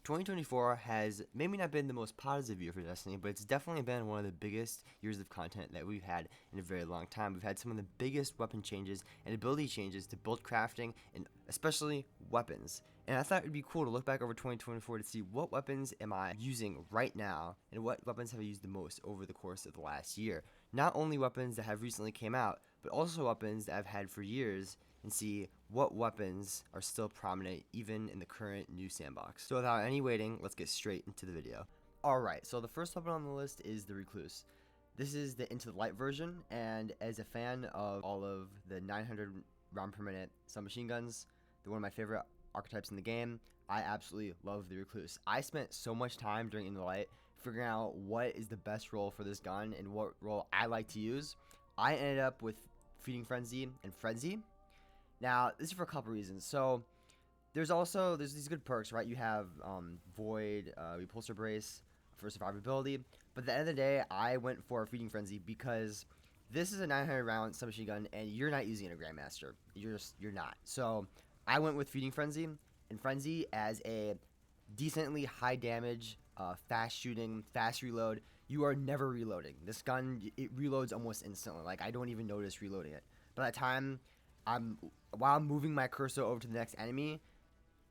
2024 has maybe not been the most positive year for Destiny, but it's definitely been one of the biggest years of content that we've had in a very long time. We've had some of the biggest weapon changes and ability changes to build crafting and especially weapons. And I thought it'd be cool to look back over 2024 to see what weapons am I using right now and what weapons have I used the most over the course of the last year. Not only weapons that have recently came out, but also weapons that I've had for years, and see what weapons are still prominent even in the current new sandbox. So without any waiting, let's get straight into the video. Alright, so the first weapon on the list is the Recluse. This is the Into the Light version, and as a fan of all of the 900 round per minute submachine guns, they're one of my favorite archetypes in the game. I absolutely love the Recluse. I spent so much time during Into the Light figuring out what is the best role for this gun and what role I like to use. I ended up with Feeding Frenzy and Frenzy. Now, this is for a couple reasons. So, there's these good perks, right? You have Void, Repulsor Brace for survivability. But at the end of the day, I went for Feeding Frenzy because this is a 900 round submachine gun, and you're not using it in a Grandmaster. You're not. So, I went with Feeding Frenzy, and Frenzy as a decently high damage, fast shooting, fast reload. You are never reloading. This gun, it reloads almost instantly. Like, I don't even notice reloading it. By the time while I'm moving my cursor over to the next enemy,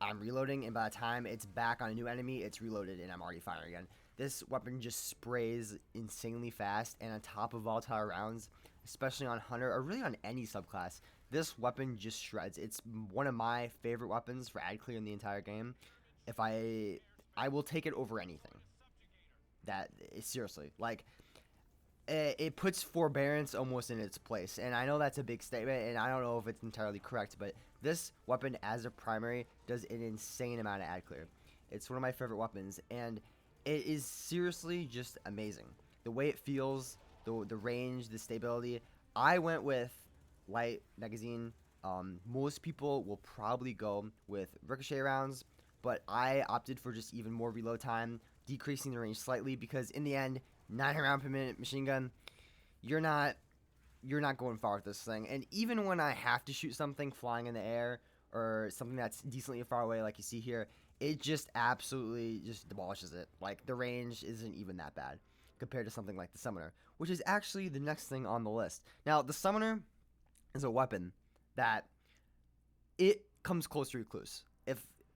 I'm reloading, and by the time it's back on a new enemy, it's reloaded, and I'm already firing again. This weapon just sprays insanely fast, and on top of volatile rounds, especially on Hunter, or really on any subclass, this weapon just shreds. It's one of my favorite weapons for ad clear in the entire game. If I will take it over anything. That is seriously, like, it puts Forbearance almost in its place, and I know that's a big statement, and I don't know if it's entirely correct, but this weapon as a primary does an insane amount of ad clear. It's one of my favorite weapons, and it is seriously just amazing. The way it feels, the range, the stability. I went with light magazine. Most people will probably go with ricochet rounds, but I opted for just even more reload time, decreasing the range slightly, because in the end, 9 round per minute machine gun, you're not going far with this thing. And even when I have to shoot something flying in the air or something that's decently far away, like you see here, it just absolutely just demolishes it. Like, the range isn't even that bad compared to something like the Summoner, which is actually the next thing on the list. Now, the Summoner is a weapon that it comes close to Recluse.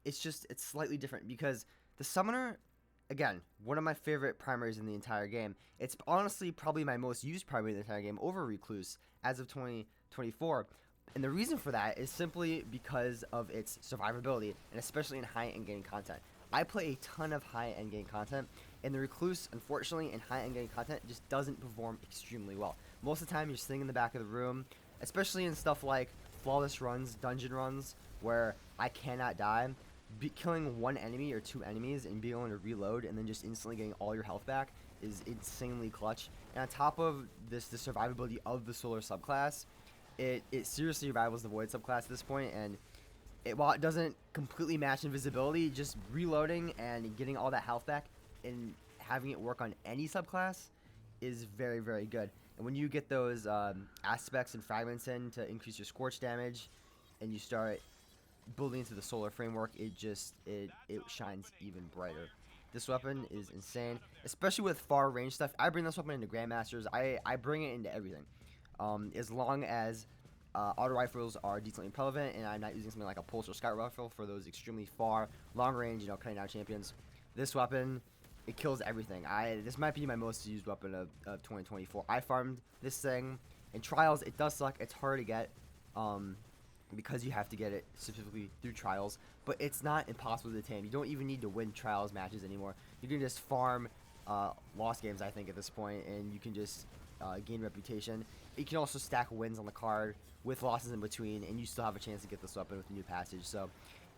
It's slightly different, because the Summoner, again, one of my favorite primaries in the entire game. It's honestly probably my most used primary in the entire game over Recluse as of 2024. And the reason for that is simply because of its survivability, and especially in high endgame content. I play a ton of high endgame content, and the Recluse, unfortunately, in high endgame content just doesn't perform extremely well. Most of the time, you're sitting in the back of the room, especially in stuff like flawless runs, dungeon runs, where I cannot die. Killing one enemy or two enemies and being able to reload and then just instantly getting all your health back is insanely clutch. And on top of this, the survivability of the solar subclass, it seriously rivals the void subclass at this point. And while it doesn't completely match invisibility, just reloading and getting all that health back and having it work on any subclass is very, very good. And when you get those aspects and fragments in to increase your scorch damage, and you start building into the solar framework, it shines even brighter. This weapon is insane, especially with far range stuff. I bring this weapon into Grandmasters. I bring it into everything, as long as auto rifles are decently relevant, and I'm not using something like a pulse or scout rifle for those extremely far, long range, cutting down champions. This weapon, it kills everything. This might be my most used weapon of 2024. I farmed this thing in trials. It does suck. It's hard to get. Because you have to get it specifically through trials, but it's not impossible to tame. You don't even need to win trials matches anymore. You can just farm lost games, I think, at this point, and you can just gain reputation. You can also stack wins on the card with losses in between, and you still have a chance to get this weapon with the new passage. So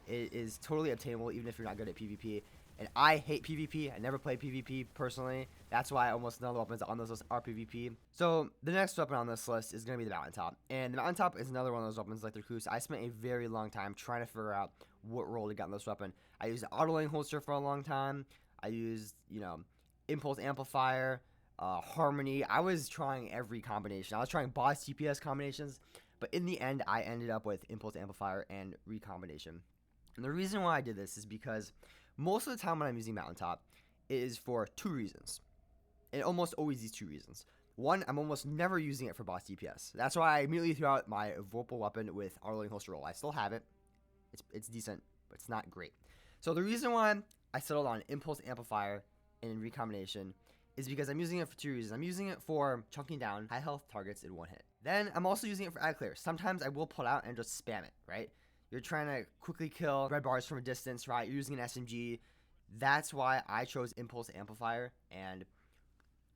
it is totally obtainable, even if you're not good at PvP. And I hate PvP. I never played PvP personally. That's why almost none of the weapons on this list are PvP. So the next weapon on this list is going to be the Mountaintop. And the Mountaintop is another one of those weapons like the Recluse. I spent a very long time trying to figure out what role to get in this weapon. I used the autolaying holster for a long time. I used, Impulse Amplifier, Harmony. I was trying every combination. I was trying boss TPS combinations. But in the end, I ended up with Impulse Amplifier and Recombination. And the reason why I did this is because Most of the time when I'm using Mountaintop, it is for 2 reasons. And almost always these 2 reasons. One, I'm almost never using it for boss DPS. That's why I immediately threw out my Vorpal weapon with our loading holster roll. I still have it. It's decent, but it's not great. So the reason why I settled on Impulse Amplifier in recombination is because I'm using it for 2 reasons. I'm using it for chunking down high health targets in one hit. Then I'm also using it for ad clear. Sometimes I will pull out and just spam it, right? You're trying to quickly kill red bars from a distance, right? You're using an SMG. That's why I chose Impulse Amplifier and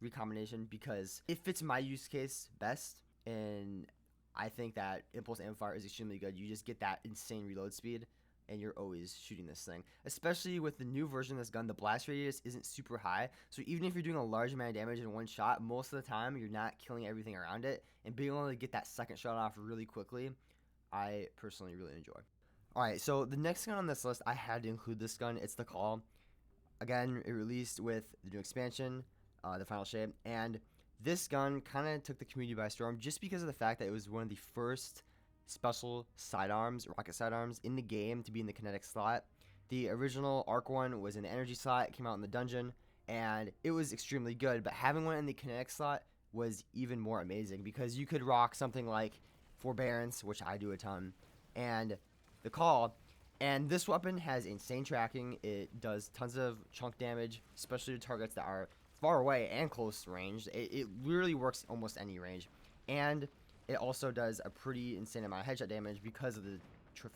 recombination, because it fits my use case best, and I think that Impulse Amplifier is extremely good. You just get that insane reload speed, and you're always shooting this thing. Especially with the new version of this gun, the blast radius isn't super high, so even if you're doing a large amount of damage in one shot, most of the time you're not killing everything around it, and being able to get that second shot off really quickly, I personally really enjoy. Alright, so the next gun on this list, I had to include this gun. It's the Call. Again, it released with the new expansion, the Final Shape, and this gun kind of took the community by storm just because of the fact that it was one of the first special sidearms, rocket sidearms, in the game to be in the kinetic slot. The original arc one was in the energy slot. It came out in the dungeon, and it was extremely good, but having one in the kinetic slot was even more amazing because you could rock something like Forbearance, which I do a ton, and the Call. And this weapon has insane tracking. It does tons of chunk damage, especially to targets that are far away and close range. It literally works almost any range. And it also does a pretty insane amount of headshot damage because of the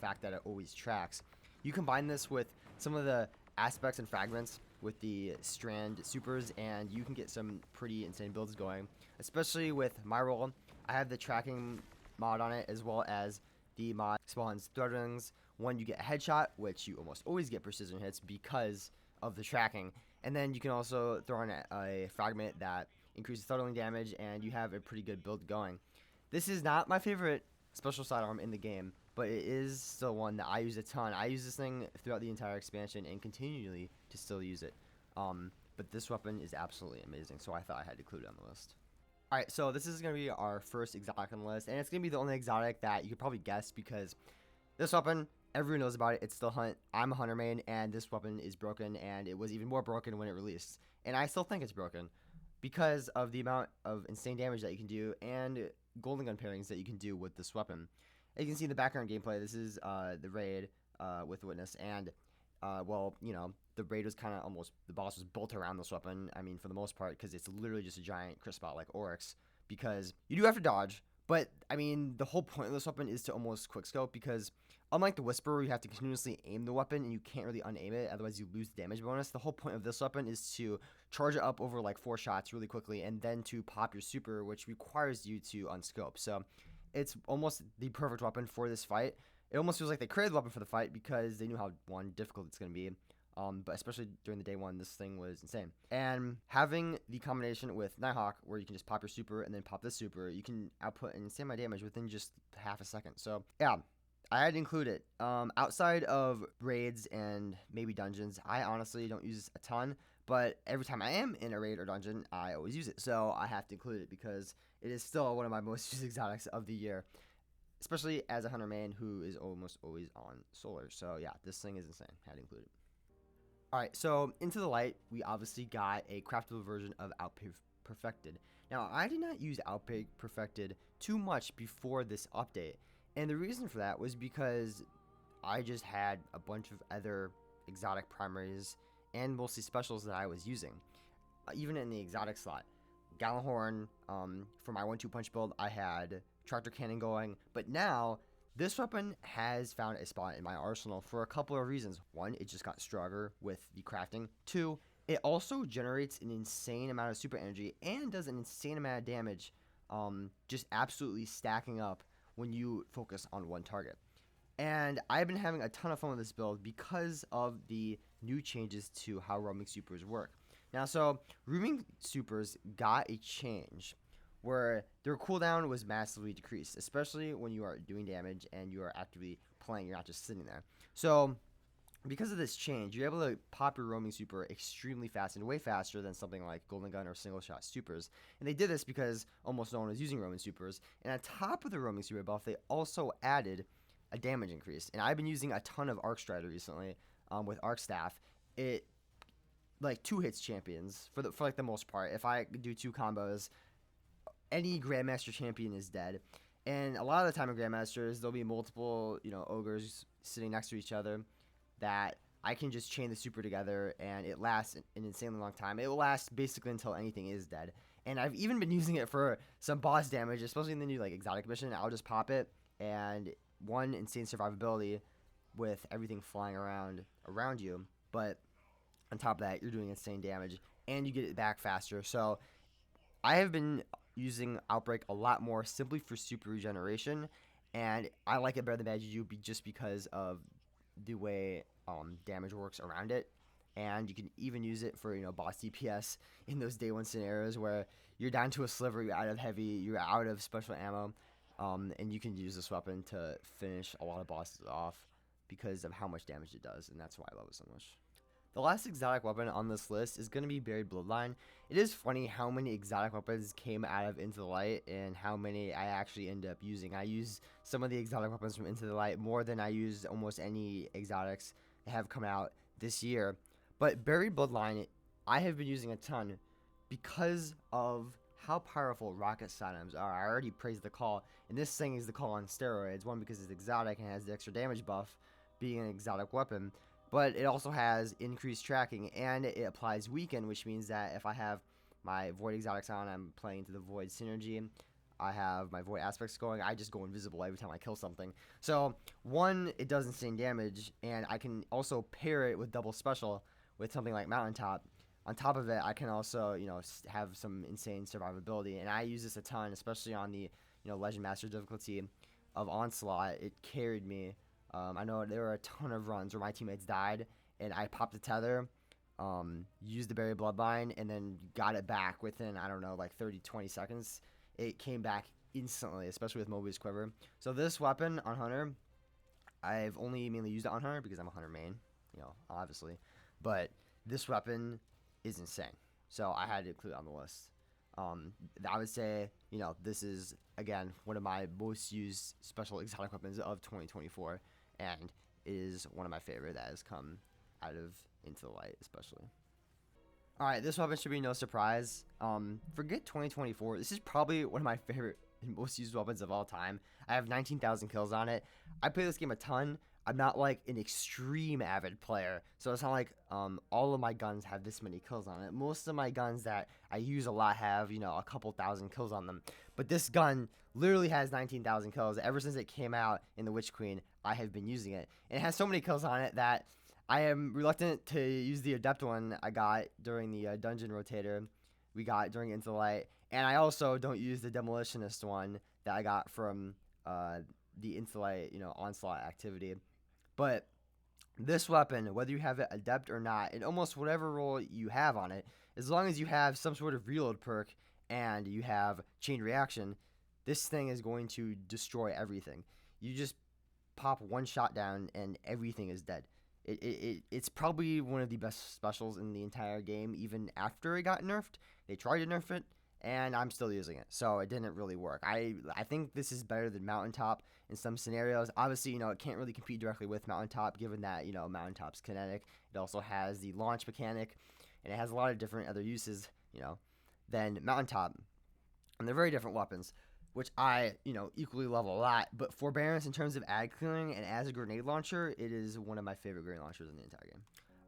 fact that it always tracks. You combine this with some of the aspects and fragments with the strand supers, and you can get some pretty insane builds going. Especially with my roll, I have the tracking mod on it, as well as the mod spawns threadings. One, you get a headshot, which you almost always get precision hits because of the tracking. And then you can also throw in a fragment that increases throttling damage, and you have a pretty good build going. This is not my favorite special sidearm in the game, but it is still one that I use a ton. I use this thing throughout the entire expansion and continually to still use it. But this weapon is absolutely amazing, so I thought I had to include it on the list. Alright, so this is going to be our first exotic on the list, and it's going to be the only exotic that you could probably guess because this weapon, everyone knows about it. It's still Hunt. I'm a Hunter main, and this weapon is broken, and it was even more broken when it released. And I still think it's broken because of the amount of insane damage that you can do and golden gun pairings that you can do with this weapon. As you can see in the background gameplay, this is the raid with Witness, and well, you know, the raid was kind of almost, the boss was built around this weapon, I mean, for the most part, because it's literally just a giant crisp spot like Oryx, because you do have to dodge, but, I mean, the whole point of this weapon is to almost quickscope, because unlike the Whisperer, you have to continuously aim the weapon, and you can't really unaim it, otherwise you lose the damage bonus. The whole point of this weapon is to charge it up over like 4 shots really quickly, and then to pop your super, which requires you to unscope. So it's almost the perfect weapon for this fight. It almost feels like they created the weapon for the fight because they knew how, one, difficult it's going to be. But especially during the day one, this thing was insane. And having the combination with Nighthawk, where you can just pop your super and then pop this super, you can output an insane amount of damage within just half a second. So yeah, I had to include it. Outside of raids and maybe dungeons, I honestly don't use this a ton, but every time I am in a raid or dungeon, I always use it. So I have to include it because it is still one of my most used exotics of the year, especially as a Hunter main who is almost always on solar. So yeah, this thing is insane. Had to include it. Alright, so into the light, we obviously got a craftable version of Outp Perfected. Now, I did not use Outp Perfected too much before this update, and the reason for that was because I just had a bunch of other exotic primaries and mostly specials that I was using. Even in the exotic slot, Gallahorn, for my 1-2 punch build, I had Tractor Cannon going, but now this weapon has found a spot in my arsenal for a couple of reasons. One, it just got stronger with the crafting. Two, it also generates an insane amount of super energy and does an insane amount of damage, just absolutely stacking up when you focus on one target. And I've been having a ton of fun with this build because of the new changes to how roaming supers work. Now, so roaming supers got a change where their cooldown was massively decreased, especially when you are doing damage and you are actively playing, you're not just sitting there. So because of this change, you're able to pop your roaming super extremely fast and way faster than something like golden gun or single shot supers. And they did this because almost no one was using roaming supers. And on top of the roaming super buff, they also added a damage increase. And I've been using a ton of Arc Strider recently with Arc Staff, it like two hits champions for like the most part. If I do two combos, any Grandmaster champion is dead. And a lot of the time in Grandmasters, there'll be multiple, ogres sitting next to each other that I can just chain the super together, and it lasts an insanely long time. It will last basically until anything is dead. And I've even been using it for some boss damage, especially in the new exotic mission. I'll just pop it, and one, insane survivability with everything flying around you. But on top of that, you're doing insane damage, and you get it back faster. So I have been using Outbreak a lot more simply for super regeneration, and I like it better than Bad Juju just because of the way damage works around it. And you can even use it for boss DPS in those day one scenarios where you're down to a sliver, you're out of heavy, you're out of special ammo, and you can use this weapon to finish a lot of bosses off because of how much damage it does, and that's why I love it so much. The last exotic weapon on this list is going to be Buried Bloodline. It is funny how many exotic weapons came out of Into the Light and how many I actually end up using. I use some of the exotic weapons from Into the Light more than I use almost any exotics that have come out this year. But Buried Bloodline, I have been using a ton because of how powerful Rocket Sonics are. I already praised the call, and this thing is the call on steroids. One, because it's exotic and has the extra damage buff being an exotic weapon. But it also has increased tracking, and it applies weaken, which means that if I have my Void Exotics on, I'm playing to the Void Synergy, I have my Void Aspects going, I just go invisible every time I kill something. So, one, it does insane damage, and I can also pair it with double special with something like Mountaintop. On top of it, I can also, have some insane survivability, and I use this a ton, especially on the, Legend Master difficulty of Onslaught. It carried me. I know there were a ton of runs where my teammates died, and I popped the tether, used the Buried Bloodline, and then got it back within, 30-20 seconds. It came back instantly, especially with Mobius Quiver. So this weapon on Hunter, I've only mainly used it on Hunter because I'm a Hunter main, obviously. But this weapon is insane. So I had to include it on the list. I would say, this is, again, one of my most used special exotic weapons of 2024. And it is one of my favorite that has come out of Into the Light, especially. Alright, this weapon should be no surprise. Forget 2024. This is probably one of my favorite and most used weapons of all time. I have 19,000 kills on it. I play this game a ton. I'm not like an extreme avid player, so it's not like all of my guns have this many kills on it. Most of my guns that I use a lot have, a couple thousand kills on them. But this gun literally has 19,000 kills. Ever since it came out in the Witch Queen, I have been using it. And it has so many kills on it that I am reluctant to use the Adept one I got during the dungeon rotator we got during Into the Light. And I also don't use the Demolitionist one that I got from the Into the Light, Onslaught activity. But this weapon, whether you have it Adept or not, in almost whatever role you have on it, as long as you have some sort of reload perk and you have chain reaction, this thing is going to destroy everything. You just pop one shot down and everything is dead. It's probably one of the best specials in the entire game, even after it got nerfed. They tried to nerf it, and I'm still using it, so it didn't really work. I think this is better than Mountaintop in some scenarios. Obviously, it can't really compete directly with Mountaintop, given that, Mountaintop's kinetic. It also has the launch mechanic, and it has a lot of different other uses, than Mountaintop. And they're very different weapons, which I, equally love a lot. But Forbearance, in terms of ad clearing and as a grenade launcher, it is one of my favorite grenade launchers in the entire game.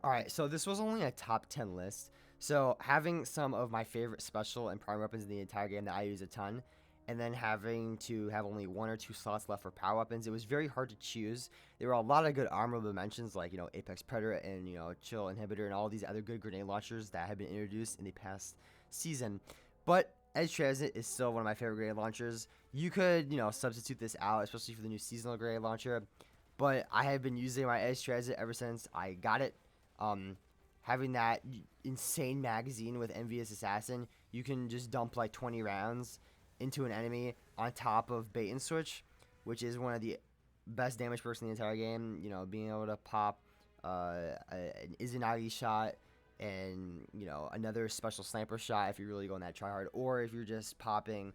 Alright, so this was only a top 10 list. So having some of my favorite special and prime weapons in the entire game that I use a ton, and then having to have only 1 or 2 slots left for power weapons, it was very hard to choose. There were a lot of good armorable mentions like, Apex Predator and, Chill Inhibitor and all these other good grenade launchers that have been introduced in the past season. But Edge Transit is still one of my favorite grenade launchers. You could, substitute this out, especially for the new seasonal grenade launcher. But I have been using my Edge Transit ever since I got it. Having that insane magazine with Envious Assassin, you can just dump like 20 rounds into an enemy on top of Bait and Switch, which is one of the best damage perks in the entire game. Being able to pop an Izanagi shot and, another special sniper shot if you're really going that try hard, or if you're just popping,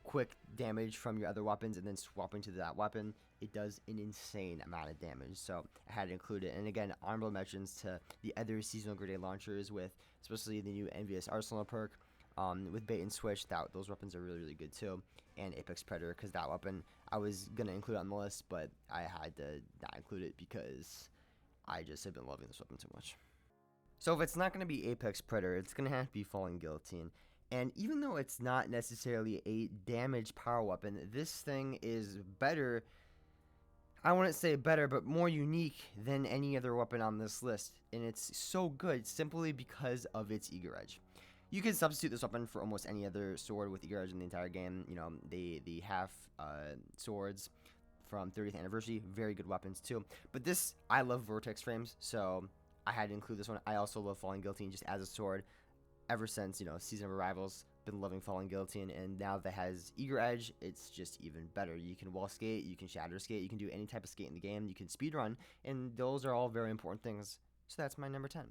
quick damage from your other weapons and then swapping to that weapon, it does an insane amount of damage. So I had to include it. And again, honorable mentions to the other seasonal grenade launchers, with especially the new Envious Arsenal perk. With bait and switch, those weapons are really good too. And Apex Predator, because that weapon I was gonna include on the list, but I had to not include it because I just have been loving this weapon too much. So if it's not going to be Apex Predator, it's going to have to be Falling Guillotine. And even though it's not necessarily a damage power weapon, this thing is better. I wouldn't say better, but more unique than any other weapon on this list. And it's so good simply because of its Eager Edge. You can substitute this weapon for almost any other sword with Eager Edge in the entire game. You know, the half swords from 30th Anniversary, very good weapons too. But this, I love Vortex frames, so I had to include this one. I also love Falling Guillotine just as a sword. Ever since, you know, Season of Arrivals, been loving Falling Guillotine, and now that has Eager Edge, it's just even better. You can wall skate, you can shatter skate, you can do any type of skate in the game, you can speed run, and those are all very important things. So that's my number 10.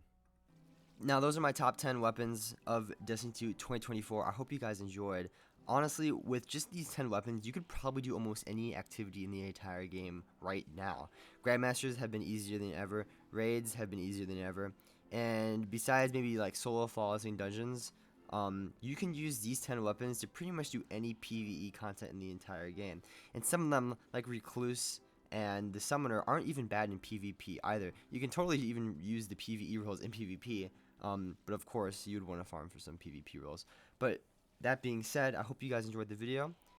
Now, those are my top 10 weapons of Destiny 2 2024. I hope you guys enjoyed. Honestly, with just these 10 weapons, you could probably do almost any activity in the entire game right now. Grandmasters have been easier than ever. Raids have been easier than ever. And besides maybe like solo flawless in dungeons, you can use these 10 weapons to pretty much do any PvE content in the entire game. And some of them, like Recluse and the Summoner, aren't even bad in PvP either. You can totally even use the PvE rolls in PvP, but of course, you'd want to farm for some PvP rolls. But that being said, I hope you guys enjoyed the video.